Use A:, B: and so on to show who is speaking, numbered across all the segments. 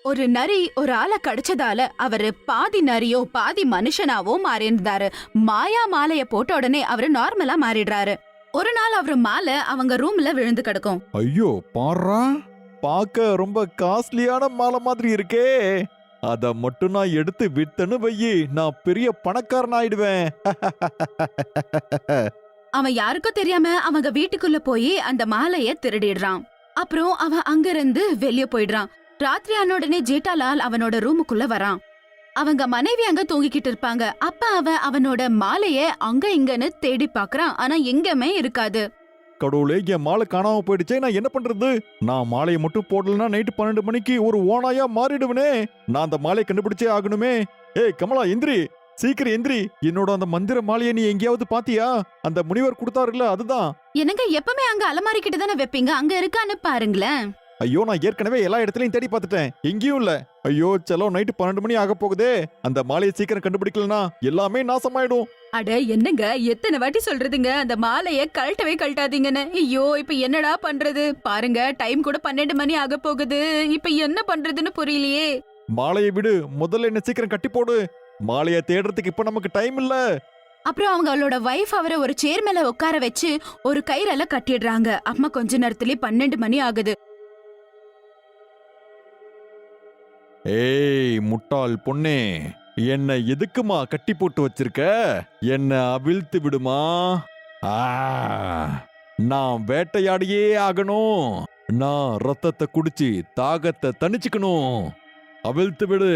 A: ஒரு நரி ஒரு ஆளை கடிச்சதால அவரு பாதி நரியோ பாதி மனுஷனாவோ மாறியிருந்தாரு. மாயா மாலைய போட்ட உடனே அவரு நார்மலா மாறிடுறாரு. ஒரு நாள் அவரு மாலை அவங்க ரூம்ல விழுந்து கிடக்கும்.
B: ஐயோ பாரா, பார்க்க ரொம்ப காஸ்ட்லியான மாலை மாதிரி இருக்கே. அத மட்டும் நான் எடுத்து வித்தனு வையி, நான் பெரிய பணக்காரன் ஆயிடுவேன்.
A: அவன் யாருக்கும் தெரியாம அவங்க வீட்டுக்குள்ள போய் அந்த மாலைய திருடிடுறான். அப்புறம் அவன் அங்கிருந்து வெளியே போயிடுறான். ராத்திரி ஆன உடனே ஜேட்டாலால் அவனோட ரூமுக்குள்ள வரான். அவங்க மனைவி அங்க தூங்கிக்கிட்டு இருப்பாங்க. அப்ப அவன் அவனோட மாலைய அங்க இங்கன்னு தேடி பாக்குறான். ஆனா எங்கேயுமே இருக்காது.
B: கடவுளே, என் மாலை காணாம போயிடுச்சே, நான் என்ன பண்றது? நான் மாலையை மட்டும் போடலன்னா நைட்டு 12 மணிக்கு ஒரு ஓனாயா மாறிடுவனே. நான் அந்த மாலையை கண்டுபிடிச்சே ஆகணுமே. ஏய் கமலா, எந்திரி, சீக்கிரம் எந்திரி. என்னோட அந்த மந்திர மாலையை நீ எங்கேயாவது பாத்தியா? அந்த முனிவர் கொடுத்தாருல்ல, அதுதான்.
A: எனக்கு எப்பவுமே அங்க அலமாரி கிட்ட தானே வைப்பீங்க, அங்க இருக்கான்னு பாருங்களேன்.
B: ஐயோ, நான் ஏற்கனவே எல்லா இடத்துலயும் தேடி பார்த்துட்டேன், எங்கேயும் இல்ல. ஐயோ செலோ, நைட்டு 12 மணி ஆக போகுதே. அந்த மாலையை சீக்கிரம் கண்டுபிடிக்கலனா எல்லாமே நாசமாயிடும்.
A: அட என்னங்க, எத்தனை வாட்டி சொல்றதுங்க அந்த மாலைய கழட்டவே கழட்டாதீங்கன்னு. ஐயோ இப்ப என்னடா பண்றது? பாருங்க, டைம் கூட 12 மணி ஆக போகுது. இப்ப என்ன பண்றதுன்னு புரியலையே.
B: மாலையை விடு, முதல்ல என்ன சீக்கிரம் கட்டி போடு. மாலையை தேடுறதுக்கு இப்ப நமக்கு டைம் இல்ல.
A: அப்புறம் அவங்களோட வைஃப் அவரை ஒரு சேர் மேல உட்கார வச்சு ஒரு கயிறால கட்டிடுறாங்க. அம்மா கொஞ்ச நேரத்திலே 12 மணி ஆகுது.
B: ஏய் முட்டாள் பொண்ணே, என்ன எதுக்குமா கட்டி போட்டு வச்சிருக்க? என்ன அவிழ்த்து விடுமா. ஆ, நான் வேட்டையாடியே ஆகணும். நான் ரத்தத்தை குடிச்சு தாகத்தை தணிச்சுக்கணும். அவிழ்த்து விடு,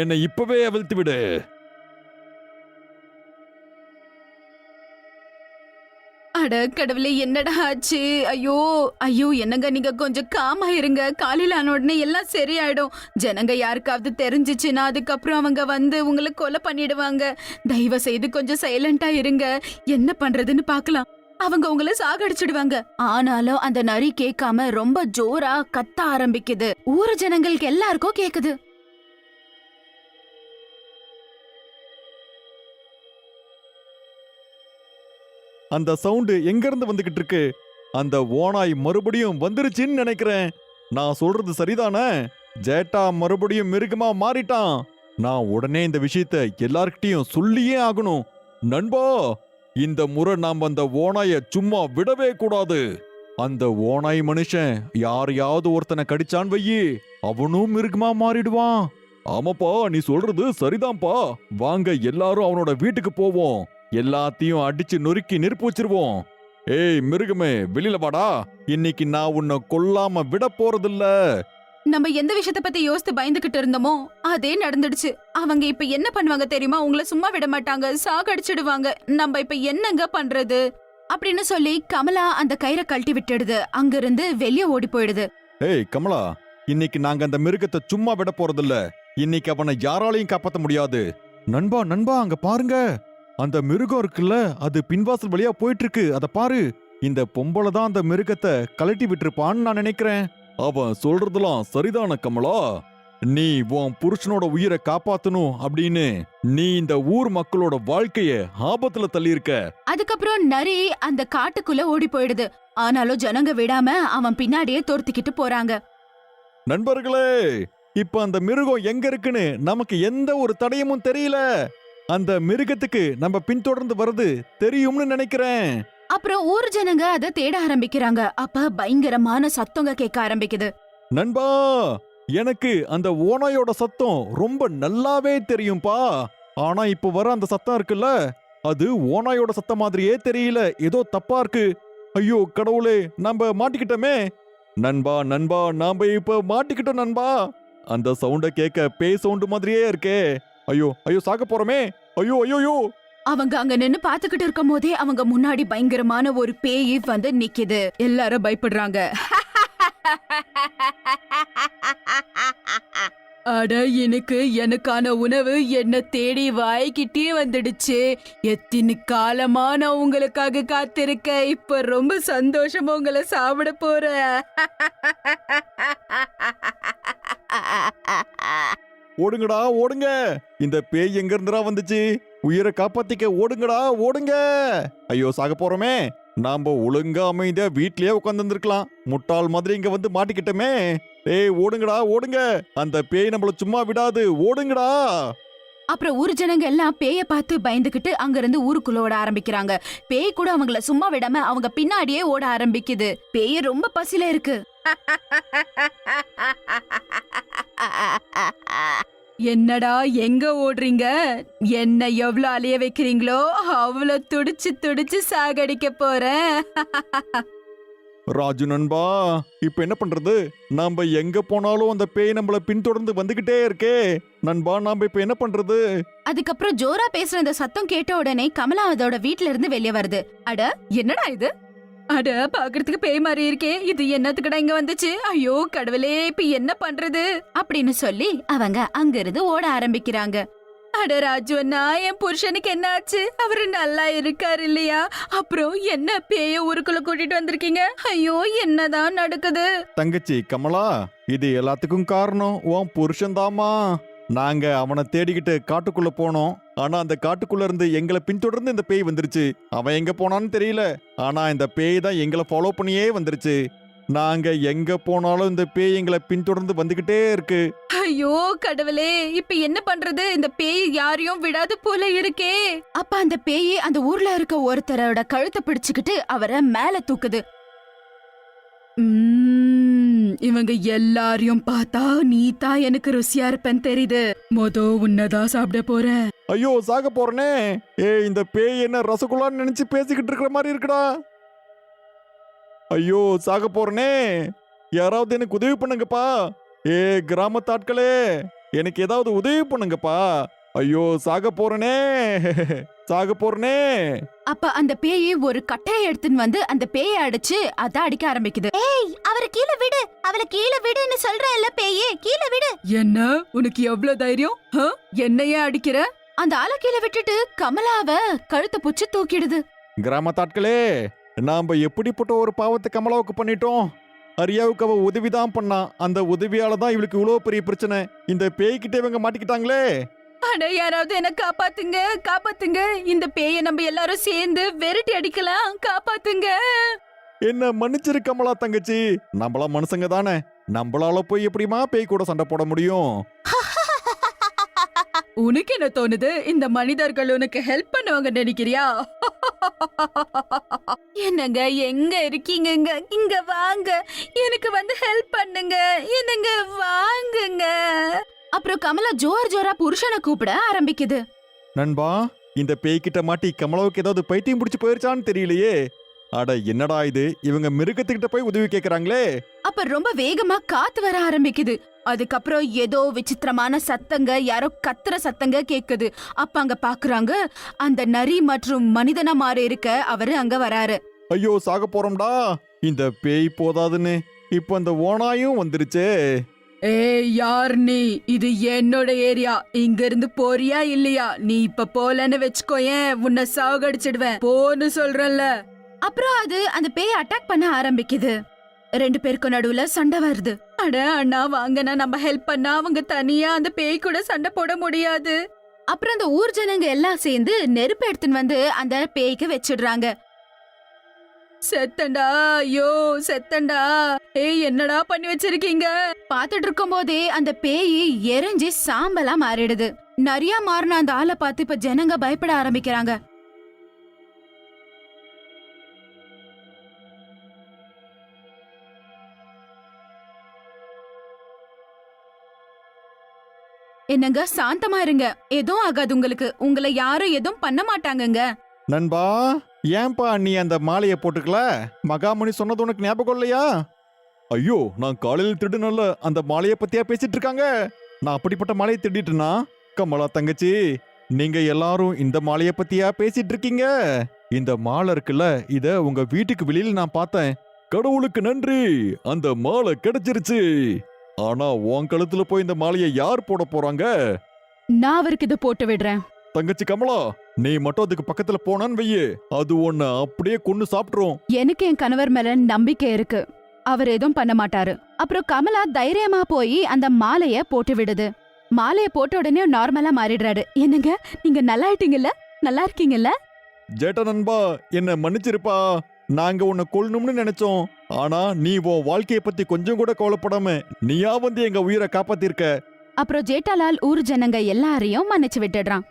B: என்னை இப்பவே அவிழ்த்து விடு.
A: அட கடவுளே, என்னடா ஆச்சு? ஐயோ ஐயோ, என்னங்க நீங்க கொஞ்சம் காமா இருங்க. காலையில ஆன உடனே எல்லாம் சரியாயிடும். ஜனங்க யாருக்காவது தெரிஞ்சிச்சுன்னா அதுக்கப்புறம் அவங்க வந்து உங்களை கொலை பண்ணிடுவாங்க. தயவு செய்து கொஞ்சம் சைலண்டா இருங்க. என்ன பண்றதுன்னு பாக்கலாம். அவங்க உங்களை சாகடிச்சிடுவாங்க. ஆனாலும் அந்த நரி கேட்காம ரொம்ப ஜோரா கத்த ஆரம்பிக்குது. ஊர் ஜனங்களுக்கு எல்லாருக்கும் கேக்குது.
B: அந்த சவுண்டு எங்க இருந்து வந்துகிட்டு இருக்கு? அந்த ஓனாய் மறுபடியும் வந்துருச்சுன்னு நினைக்கிறேன். நான் சொல்றது சரிதானே? ஜேட்டா மறுபடியும் மிருகமா மாறிட்டான். நான் உடனே இந்த விஷயத்தை எல்லார்கிட்டயும் சொல்லியே ஆகணும். நண்பா, இந்த முறை நாம் அந்த ஓனாய சும்மா விடவே கூடாது. அந்த ஓனாய் மனுஷன் யாரையாவது ஒருத்தனை கடிச்சான் வையி, அவனும் மிருகமா மாறிடுவான். ஆமாப்பா, நீ சொல்றது சரிதான்ப்பா. வாங்க எல்லாரும் அவனோட வீட்டுக்கு போவோம். எல்லாத்தையும் அடிச்சு நொறுக்கி நெருப்பு வச்சிருவோம். ஏய் மிருகமே, வெளியில வாடா. இன்னைக்கு நான் உன்னை கொல்லாம விட போறதில்ல.
A: நம்ம எந்த விஷயத்த பத்தி யோசித்து பயந்துகிட்டு இருந்தோமோ அதே நடந்துடுச்சு. அவங்க இப்ப என்ன பண்ணுவாங்க தெரியுமா? உங்களை சும்மா விட மாட்டாங்க, சாகடிச்சிடுவாங்க. நம்ம இப்ப என்னங்க பண்றது அப்படின்னு சொல்லி கமலா அந்த கயிறை கழட்டி விட்டுடுது. அங்கிருந்து வெளியே ஓடி போயிடுது.
B: ஏய் கமலா, இன்னைக்கு நாங்க அந்த மிருகத்தை சும்மா விட போறதில்ல. இன்னைக்கு அவனை யாராலையும் காப்பாத்த முடியாது. நண்பா நண்பா, அங்க பாருங்க, அந்த மிருகம் இருக்குல்ல, அது பின்வாசல் வழியா போயிட்டு இருக்கு. அத பாரு. இந்த பொம்பளை தான் அந்த மிருகத்தை கழட்டி விட்டுருப்பான்னு நான் நினைக்கிறேன். அவன் சொல்றதெல்லாம் சரிதான கமலா? நீ உன் புருஷனோட உயிரை காப்பாத்தணும் அப்படின்னு நீ இந்த ஊர் மக்களோட வாழ்க்கைய ஆபத்துல தள்ளியிருக்க.
A: அதுக்கப்புறம் நரி அந்த காட்டுக்குள்ள ஓடி போயிடுது. ஆனாலும் ஜனங்க விடாம அவன் பின்னாடியே துரத்திக்கிட்டு போறாங்க.
B: நண்பர்களே, இப்ப அந்த மிருகம் எங்க இருக்குன்னு நமக்கு எந்த ஒரு தடயமும் தெரியல. அந்த மிருகத்துக்கு நம்ம பின்தொடர்ந்து வருது தெரியும்னு நினைக்கிறேன்.
A: அப்புறம் ஊர் ஜனங்க அதை தேட ஆரம்பிக்கிறாங்க. அப்ப பயங்கரமான சத்தங்க கேட்க ஆரம்பிக்குது.
B: நண்பா, எனக்கு அந்த ஓனாயோட சத்தம் ரொம்ப நல்லாவே தெரியும்பா. ஆனா இப்ப வர அந்த சத்தம் இருக்குல்ல, அது ஓனாயோட சத்தம் மாதிரியே தெரியல. ஏதோ தப்பா இருக்கு. ஐயோ கடவுளே, நம்ம மாட்டிக்கிட்டோமே. நண்பா நண்பா, நாம இப்ப மாட்டிக்கிட்டோம் நண்பா. அந்த சவுண்ட கேட்க பேய் சவுண்ட் மாதிரியே இருக்கே. ஐயோ ஐயோ, சாக போறோமே. ஐயோ ஐயோ.
A: அவங்க அங்க நின்னு பாத்துக்கிட்டு இருக்கும் போதே அவங்க முன்னாடி பயங்கரமான ஒரு பேய் வந்து நிக்குது. எல்லாரும் பயப்படுறாங்க. அட, எனக்கான உணவு என்ன தேடி வாய்க்கிட்டே வந்துடுச்சு. எத்தனை காலமா நான் உங்களுக்காக காத்திருக்க. இப்ப ரொம்ப சந்தோஷமா உங்களை சாப்பிட போறேன்.
B: ஓடுங்கடா ஓடுங்க. இந்த பேய் எங்க இருந்துடா வந்துச்சு? உயிரை காப்பாத்திக்க ஓடுங்கடா ஓடுங்க. ஐயோ சாக போறோமே. நாம ஒழுங்கா அமைதியா வீட்லயே உட்காந்துருக்கலாம். முட்டாள் மாதிரி இங்க வந்து மாட்டிக்கிட்டோமே. ஏய் ஓடுங்கடா ஓடுங்க, அந்த பேய் நம்மள சும்மா விடாது, ஓடுங்கடா.
A: அப்புறம் ஊர் ஜனங்க எல்லாம் பேய பார்த்து பயந்துகிட்டு அங்க இருந்து ஊருக்குள்ள ஓட ஆரம்பிக்கிறாங்க. பேய் கூட அவங்கள சும்மா விடாம அவங்க பின்னாடியே ஓட ஆரம்பிக்குது. பேய் ரொம்ப பசில இருக்கு. என்னடா எங்க ஓடுறீங்க? என்ன எவ்வளவு அலைய வைக்கிறீங்களோ அவ்வளவு துடிச்சு துடிச்சு சாகடிக்க போறேன்.
B: ராஜு நண்பா, இப்ப என்ன பண்றது? நாம எங்க போனாலும் அந்த பேய் நம்மள பின்தொடர்ந்து வந்துகிட்டே இருக்கே நண்பா, நாம இப்ப என்ன பண்றது?
A: அதுக்கப்புறம் ஜோரா பேசுற இந்த சத்தம் கேட்ட உடனே கமலா அதோட வீட்ல இருந்து வெளியே வருது. அட என்னடா இது? அட பாக்குறதுக்கு பேய் மாதிரி இருக்கே, இது என்னத்துக்குடா இங்க வந்துச்சு? ஐயோ கடவுளே, இப்ப என்ன பண்றது அப்படின்னு சொல்லி அவங்க அங்க இருந்து ஓட ஆரம்பிக்கிறாங்க. அட ராஜு அண்ணா, என் புருஷனுக்கு என்ன ஆச்சு? அவரு நல்லா இருக்காரு இல்லையா? அப்புறம் என்ன பேய ஊருக்குள்ள கூட்டிட்டு வந்திருக்கீங்க? ஐயோ என்னதான் நடக்குது?
B: தங்கச்சி கமலா, இது எல்லாத்துக்கும் காரணம் உன் புருஷன்தாமா. நாங்க அவனை தேடிக்கிட்டு காட்டுக்குள்ள போனோம். ஆனா அந்த காட்டுக்குள்ள இருந்து எங்களை பின்தொடர்ந்து இந்த பேய் வந்துருச்சு. அவன் எங்க போனான்னு தெரியல, ஆனா இந்த பேய் தான் எங்களை ஃபாலோ பண்ணியே வந்துருச்சு. நாங்க எங்க போனாலும் இந்த பேய் எங்களை பின்தொடர்ந்து வந்துகிட்டே இருக்கு.
A: ஐயோ கடவுளே, இப்ப என்ன பண்றது? இந்த பேய் யாரையும் விடாது போல இருக்கே. அப்ப அந்த பேய் அந்த ஊர்ல இருக்க ஒருத்தரோட கழுத்தை பிடிச்சுக்கிட்டு அவரை மேல தூக்குது. இவங்க எல்லாரையும் பார்த்தா நீ தான் எனக்கு ருசியா இருப்பேன்னு தெரியுது. உன்னதான் சாப்பிட போறேன்.
B: ஐயோ சாக போறனே. ஏய் இந்த பேய் என்ன ரசகுல்லான்னு நினைச்சு பேசிக்கிட்டு இருக்கிற மாதிரி இருக்குடா. ஐயோ சாக போறனே. யாராவது எனக்கு உதவி பண்ணுங்கப்பா. ஏ கிராமத்தாட்களே, எனக்கு ஏதாவது உதவி பண்ணுங்கப்பா. ஐயோ சாக போறனே, சாக போறனே.
A: அப்ப அந்த பேய் ஒரு கட்டையை எடுத்துன்னு வந்து அந்த பேயை அடிச்சு அத அடிக்க ஆரம்பிக்குது. ஏய் அவரை கீழே விடு, அவளை கீழே விடுன்னு சொல்றேன்ல பேயே, கீழே விடு. என்ன உனக்கு எவ்வளவு தைரியம்? என்னையே அடிக்கிற? அந்த ஆளை கீழே விட்டுட்டு கமலாவ கழுத்தை புடிச்சு தூக்கிடுது.
B: கிராமத்தாட்களே, நாம எப்படிப்பட்ட ஒரு பாவத்தை கமலாவுக்கு பண்ணிட்டோம். அரியாவுக்கு அவ உதவிதான் பண்ணா. அந்த உதவியால தான் இவளுக்கு இவ்வளவு பெரிய பிரச்சனை. இந்த பேய்கிட்ட இவங்க மாட்டிக்கிட்டாங்களே.
A: அட யாராவது என்ன காப்பாத்துங்க, காப்பாத்துங்க. இந்த பேயை நம்ம எல்லாரும் சேர்ந்து விரட்டி அடிக்கலாம், காப்பாத்துங்க.
B: என்ன மன்னிச்சிரு கமலா தங்கச்சி, நம்மளா மனுஷங்க தானே. நம்மளால போய் எப்படிமா பேய் கூட சண்டை போட முடியும்?
A: உனக்கு என்ன தோணுது? இந்த மனிதர்கள் உனக்கு ஹெல்ப் பண்ணுவாங்க நினைக்கிறியா? என்னங்க எங்க இருக்கீங்க? இங்க வாங்க, எனக்கு வந்து ஹெல்ப் பண்ணுங்க. என்னங்க வாங்குங்க. அப்புறம் கமலா ஜோரா புருஷனை கூப்பிட ஆரம்பிக்குது.
B: நண்பா, இந்த பேய்கிட்ட மாட்டி கமலாவுக்கு ஏதாவது பைத்தியம் பிடிச்சு போயிருச்சான்னு தெரியலையே. அட என்னடா இது, இவங்க மிருகத்துக்கிட்ட போய் உதவி கேக்குறாங்களே.
A: அப்ப ரொம்ப வேகமா காத்து வர ஆரம்பிக்குது. அதுக்கப்புறம் ஏதோ விசித்திரமான சத்தங்க, யாரோ கத்துற சத்தங்க கேக்குது. அப்ப அங்க பாக்குறாங்க, அந்த நரி மற்றும் மனிதனா மாறி இருக்க அவரு அங்க வராரு.
B: ஐயோ சாக போறோம்டா. இந்த பேய் போதாதுன்னு இப்ப அந்த ஓனாயும் வந்துருச்சே.
A: ஏய் யார் நீ? இது என்னோட ஏரியா. இங்க இருந்து போறியா இல்லையா? நீ இப்ப போலன்னு வெச்சுக்கோயேன், உன்னை சாகடிச்சிடுவேன். போன்னு சொல்றேன்ல. அப்புறம் அது அந்த பேய் அட்டாக் பண்ண ஆரம்பிக்குது. ரெண்டு பேருக்கும் நடுவுல சண்டை வருது. அட அண்ணா வாங்கண்ணா, நம்ம ஹெல்ப் பண்ணா அவங்க தனியா அந்த பேய் கூட சண்டை போட முடியாது. அப்புறம் அந்த ஊர் ஜனங்க எல்லாம் சேர்ந்து நெருப்பு எடுத்துன்னு வந்து அந்த பேய்க்கு வச்சிடுறாங்க. செத்தண்டா, ஐயோ செத்தண்டா. ஏய் என்னடா பண்ணி வச்சிருக்கீங்க? பாத்துட்டு இருக்கும் போதே அந்த பேய் எரிஞ்சு சாம்பலா மாறிடுது. நிறைய மாறின அந்த ஆளை பார்த்து இப்ப ஜனங்க பயப்பட ஆரம்பிக்கிறாங்க. என்னங்க சாந்தமா இருங்க, எதுவும் ஆகாது உங்களுக்கு. உங்களை யாரும் எதுவும் பண்ண மாட்டாங்கங்க.
B: நண்பா, ஏன்பா நீ அந்த மாலையை போட்டுக்கல? மகாமுனி சொன்னது உனக்கு ஞாபகம் இல்லையா? ஐயோ, நான் காலையில் திருடுனல்ல, அந்த மாலையை பத்தியா பேசிட்டு இருக்காங்க. நான் அப்படிப்பட்ட மாலையை திருடிட்டேனா? கமலா தங்கச்சி, நீங்க எல்லாரும் இந்த மாலையை பத்தியா பேசிட்டு இருக்கீங்க? இந்த மாலை இருக்குல்ல, இத உங்க வீட்டுக்கு வெளியில நான் பார்த்தேன். கடவுளுக்கு நன்றி, அந்த மாலை கிடைச்சிருச்சு. ஆனா உன் கழுத்துல போய் இந்த மாலையை யார் போட போறாங்க?
A: நான் அவருக்கு இதை போட்டு விடுறேன்.
B: தங்கச்சி கமலா, நீ மட்டும் அதுக்கு பக்கத்துல போனான்னு வையே, அது உன்னை அப்படியே கொன்னு சாப்பிட்டுரும்.
A: எனக்கு என் கணவர் மேல நம்பிக்கை இருக்கு, அவர் எதுவும் பண்ண மாட்டாரு. அப்புறம் கமலா தைரியமா போய் அந்த மாலைய போட்டு விடுது. மாலைய போட்ட உடனே நார்மலா மாறிடுறாரு. என்னங்க நீங்க நல்லா ஆயிட்டீங்கல்ல? நல்லா இருக்கீங்கல்ல?
B: ஜேட்டா நண்பா, என்ன மன்னிச்சிருப்பா. நாங்க உன்னை கொல்லணும்னு நினைச்சோம். ஆனா நீ உன் வாழ்க்கைய பத்தி கொஞ்சம் கூட கவலைப்படாம நீயா வந்து எங்க உயிரை காப்பாத்திருக்க.
A: அப்புறம் ஜேட்டாலால் ஊர் ஜனங்க எல்லாரையும் மன்னிச்சு விட்டுடுறான்.